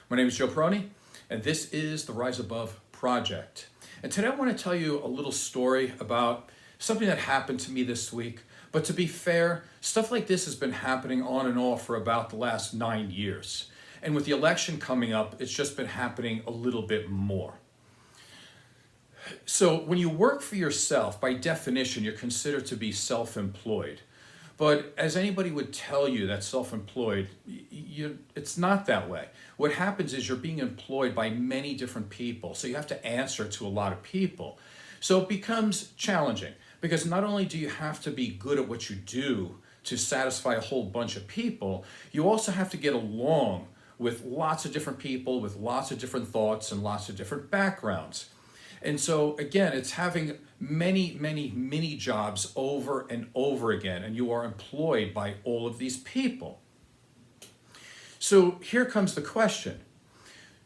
My name is Joe Peroni, and this is the Rise Above Project. And today I want to tell you a little story about something that happened to me this week. But to be fair, stuff like this has been happening on and off for about the last 9 years. And with the election coming up, it's just been happening a little bit more. So when you work for yourself, by definition, you're considered to be self-employed. But as anybody would tell you that's self-employed, it's not that way. What happens is you're being employed by many different people, so you have to answer to a lot of people. So it becomes challenging because not only do you have to be good at what you do to satisfy a whole bunch of people, you also have to get along with lots of different people, with lots of different thoughts and lots of different backgrounds. And so again, it's having many mini jobs over and over again, and you are employed by all of these people. So here comes the question.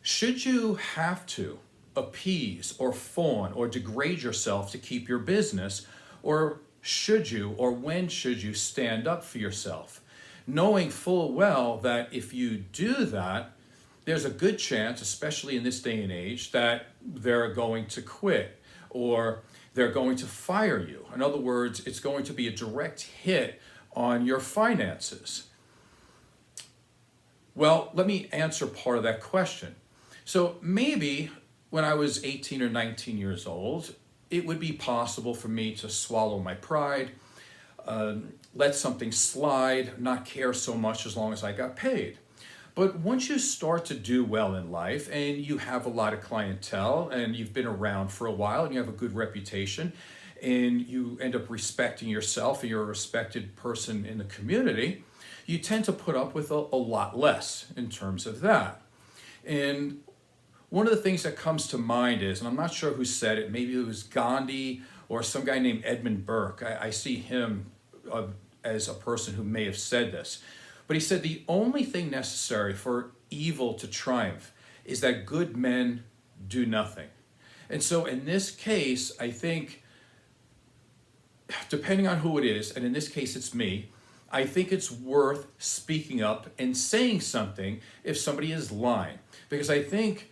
Should you have to appease or fawn or degrade yourself to keep your business, or should you, or when should you stand up for yourself? Knowing full well that if you do that, there's a good chance, especially in this day and age, that they're going to quit or they're going to fire you. In other words, it's going to be a direct hit on your finances. Well, let me answer part of that question. So maybe when I was 18 or 19 years old, it would be possible for me to swallow my pride, let something slide, not care so much as long as I got paid. But once you start to do well in life and you have a lot of clientele and you've been around for a while and you have a good reputation and you end up respecting yourself and you're a respected person in the community, you tend to put up with a lot less in terms of that. And one of the things that comes to mind is, and I'm not sure who said it, maybe it was Gandhi or some guy named Edmund Burke. I see him as a person who may have said this. But he said the only thing necessary for evil to triumph is that good men do nothing. And so in this case, I think, depending on who it is, and in this case it's me, I think it's worth speaking up and saying something if somebody is lying. Because I think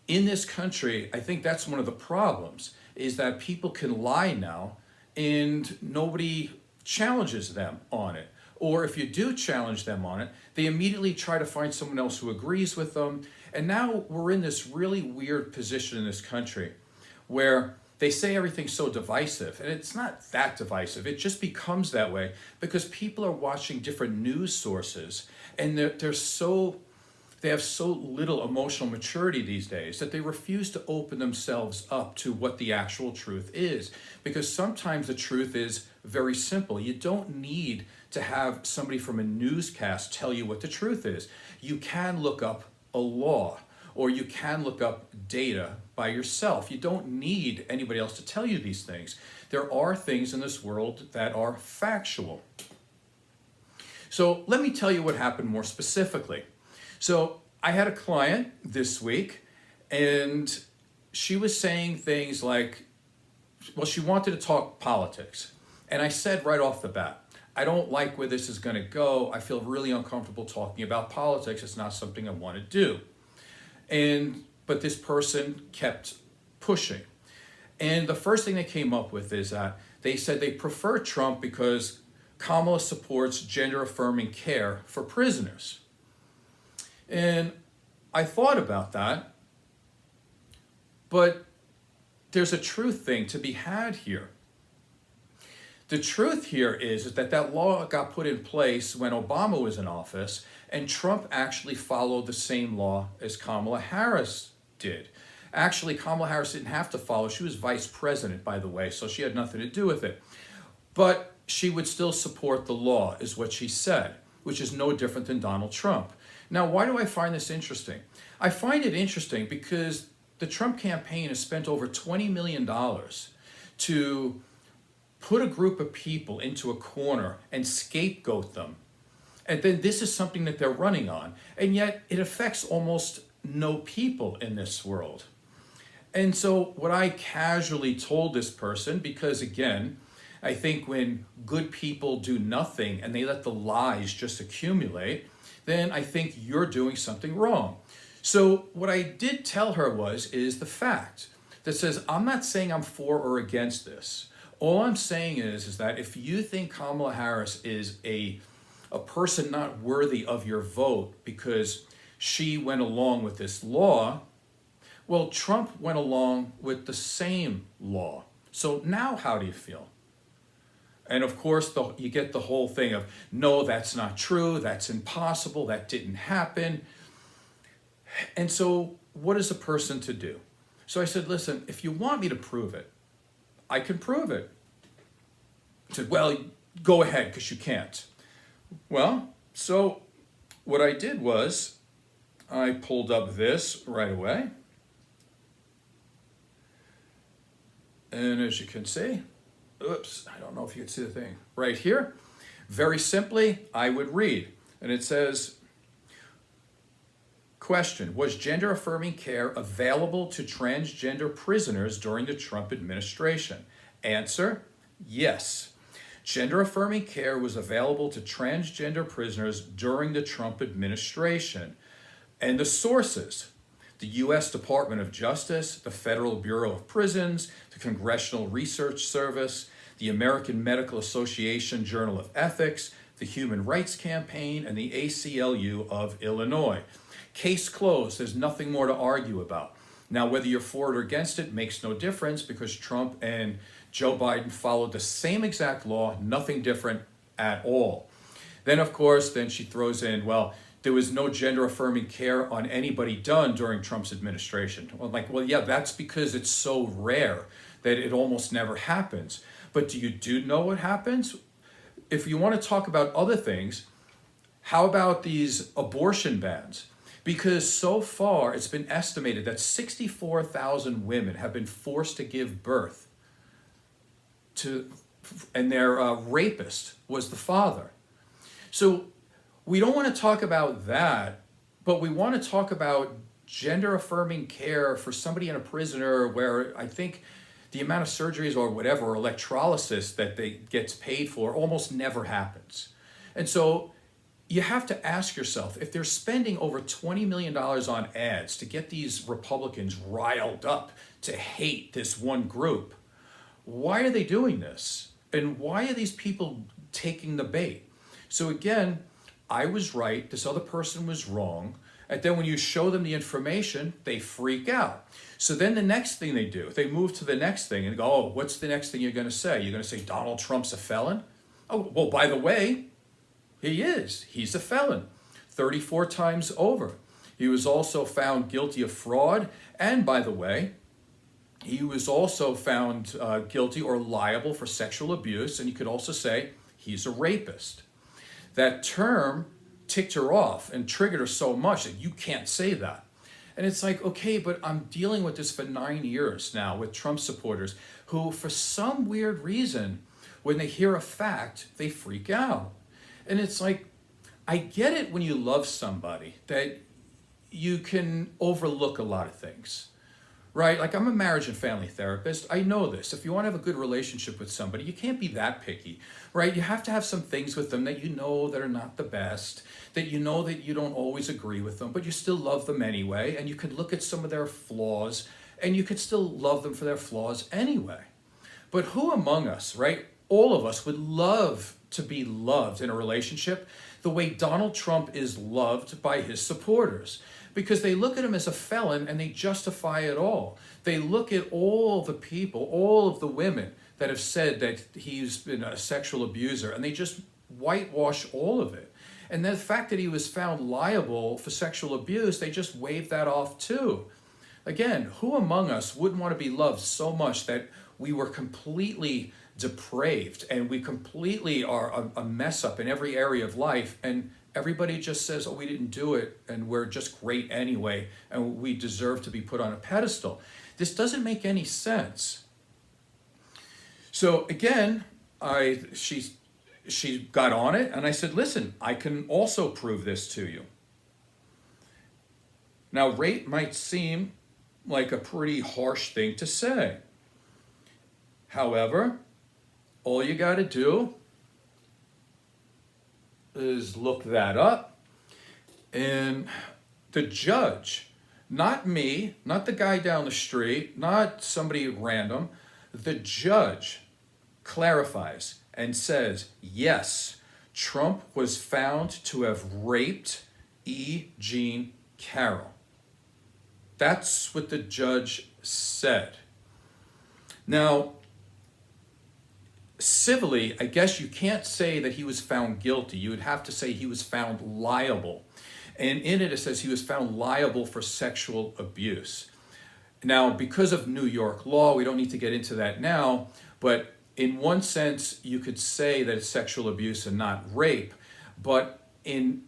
in this country, I think that's one of the problems, is that people can lie now and nobody challenges them on it. Or if you do challenge them on it, they immediately try to find someone else who agrees with them. And now we're in this really weird position in this country where they say everything's so divisive. And it's not that divisive. It just becomes that way because people are watching different news sources and they have so little emotional maturity these days that they refuse to open themselves up to what the actual truth is. Because sometimes the truth is very simple. You don't need to have somebody from a newscast tell you what the truth is. You can look up a law or you can look up data by yourself. You don't need anybody else to tell you these things. There are things in this world that are factual. So let me tell you what happened more specifically. So I had a client this week and she was saying things like, well, she wanted to talk politics. And I said right off the bat, I don't like where this is going to go. I feel really uncomfortable talking about politics. It's not something I want to do. But this person kept pushing. And the first thing they came up with is that they said they prefer Trump because Kamala supports gender-affirming care for prisoners. And I thought about that, but there's a truth thing to be had here. The truth here is that law got put in place when Obama was in office, and Trump actually followed the same law as Kamala Harris did. Actually, Kamala Harris didn't have to follow. She was vice president, by the way, so she had nothing to do with it. But she would still support the law, is what she said, which is no different than Donald Trump. Now, why do I find this interesting? I find it interesting because the Trump campaign has spent over $20 million to put a group of people into a corner and scapegoat them. And then this is something that they're running on. And yet it affects almost no people in this world. And so what I casually told this person, because again, I think when good people do nothing and they let the lies just accumulate, then I think you're doing something wrong. So what I did tell her is the fact that says, I'm not saying I'm for or against this. All I'm saying is that if you think Kamala Harris is a person not worthy of your vote because she went along with this law, well, Trump went along with the same law. So now how do you feel? And of course, you get the whole thing of, no, that's not true, that's impossible, that didn't happen. And so what is a person to do? So I said, listen, if you want me to prove it, I can prove it. I said, well, go ahead, because you can't. Well, so what I did was I pulled up this right away. And as you can see, oops, I don't know if you can see the thing right here. Very simply, I would read, and it says, question, was gender-affirming care available to transgender prisoners during the Trump administration? Answer, yes. Gender-affirming care was available to transgender prisoners during the Trump administration. And the sources, the U.S. Department of Justice, the Federal Bureau of Prisons, the Congressional Research Service, the American Medical Association Journal of Ethics, the Human Rights Campaign, and the ACLU of Illinois. Case closed. There's nothing more to argue about. Now, whether you're for it or against it makes no difference because Trump and Joe Biden followed the same exact law, nothing different at all. Then, of course, then she throws in, well, there was no gender-affirming care on anybody done during Trump's administration. Well, yeah, that's because it's so rare that it almost never happens. But do you know what happens? If you want to talk about other things, how about these abortion bans? Because so far, it's been estimated that 64,000 women have been forced to give birth to, and their rapist was the father. So we don't want to talk about that, but we want to talk about gender-affirming care for somebody in a prisoner where I think the amount of surgeries or whatever, or electrolysis that they gets paid for almost never happens. And so you have to ask yourself, if they're spending over $20 million on ads to get these Republicans riled up to hate this one group, why are they doing this? And why are these people taking the bait? So again, I was right, this other person was wrong, and then when you show them the information, they freak out. So then the next thing they do, they move to the next thing and go, oh, what's the next thing you're going to say? You're going to say Donald Trump's a felon? Oh, well, by the way, he is. He's a felon, 34 times over. He was also found guilty of fraud, and by the way, he was also found guilty or liable for sexual abuse, and you could also say he's a rapist. That term ticked her off and triggered her so much that you can't say that. And it's like, okay, but I'm dealing with this for 9 years now with Trump supporters who, for some weird reason, when they hear a fact, they freak out. And it's like, I get it when you love somebody that you can overlook a lot of things, right? Like, I'm a marriage and family therapist. I know this. If you want to have a good relationship with somebody, you can't be that picky, right? You have to have some things with them that you know that are not the best, that you know that you don't always agree with them, but you still love them anyway. And you could look at some of their flaws and you could still love them for their flaws anyway. But who among us, right? All of us would love to be loved in a relationship the way Donald Trump is loved by his supporters, because they look at him as a felon and they justify it all. They look at all the people, all of the women that have said that he's been a sexual abuser, and they just whitewash all of it. And the fact that he was found liable for sexual abuse, they just wave that off too. Again, who among us wouldn't want to be loved so much that we were completely depraved and we completely are a mess up in every area of life, and everybody just says, oh, we didn't do it and we're just great anyway and we deserve to be put on a pedestal? This doesn't make any sense. So again, she got on it and I said, listen, I can also prove this to you. Now, rape might seem like a pretty harsh thing to say. However, all you got to do is look that up. And the judge Not me, not the guy down the street, not somebody random. The judge clarifies and says, yes, Trump was found to have raped E. Jean Carroll. That's what the judge said. Now, civilly, I guess you can't say that he was found guilty. You would have to say he was found liable. And in it, it says he was found liable for sexual abuse. Now, because of New York law, we don't need to get into that now, but in one sense, you could say that it's sexual abuse and not rape, but in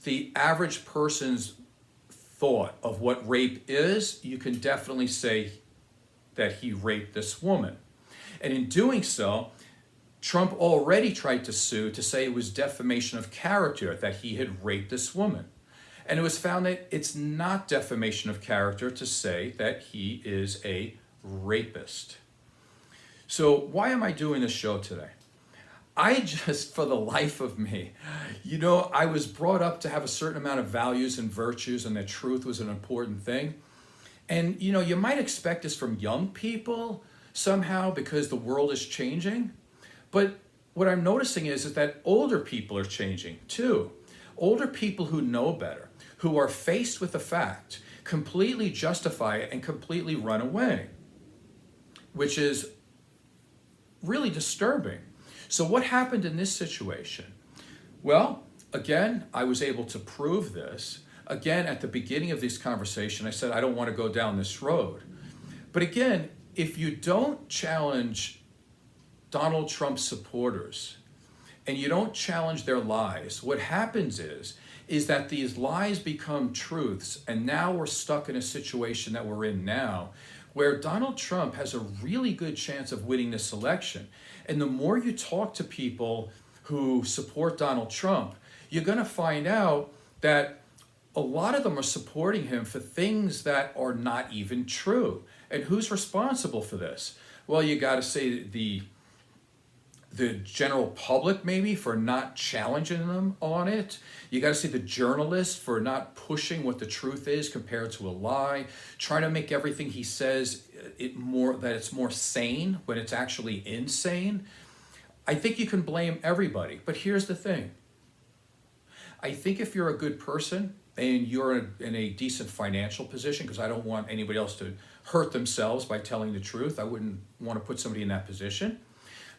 the average person's thought of what rape is, you can definitely say that he raped this woman. And in doing so, Trump already tried to sue to say it was defamation of character, that he had raped this woman. And it was found that it's not defamation of character to say that he is a rapist. So why am I doing this show today? I just, for the life of me, I was brought up to have a certain amount of values and virtues, and that truth was an important thing. And, you might expect this from young people somehow because the world is changing. But what I'm noticing is that older people are changing too. Older people who know better, who are faced with the fact, completely justify it and completely run away, which is really disturbing. So what happened in this situation? Well, again, I was able to prove this. Again, at the beginning of this conversation, I said, I don't want to go down this road. But again, if you don't challenge Donald Trump's supporters and you don't challenge their lies, what happens is that these lies become truths, and now we're stuck in a situation that we're in now where Donald Trump has a really good chance of winning this election. And the more you talk to people who support Donald Trump, you're going to find out that a lot of them are supporting him for things that are not even true. And who's responsible for this? Well, you got to say the general public, maybe, for not challenging them on it. You got to say the journalists for not pushing what the truth is compared to a lie, trying to make everything he says that it's more sane when it's actually insane. I think you can blame everybody, but here's the thing. I think if you're a good person and you're in a decent financial position, because I don't want anybody else to hurt themselves by telling the truth. I wouldn't want to put somebody in that position.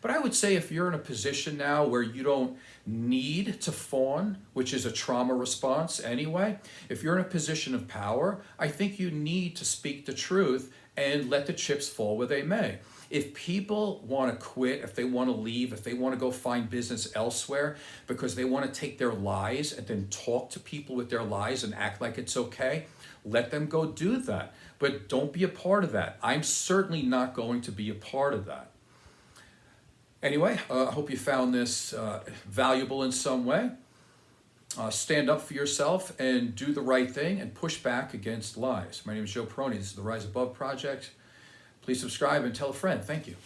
But I would say if you're in a position now where you don't need to fawn, which is a trauma response anyway, if you're in a position of power, I think you need to speak the truth and let the chips fall where they may. If people want to quit, if they want to leave, if they want to go find business elsewhere because they want to take their lies and then talk to people with their lies and act like it's okay, let them go do that. But don't be a part of that. I'm certainly not going to be a part of that. Anyway, I hope you found this valuable in some way. Stand up for yourself and do the right thing and push back against lies. My name is Joe Peroni. This is the Rise Above Project. Please subscribe and tell a friend. Thank you.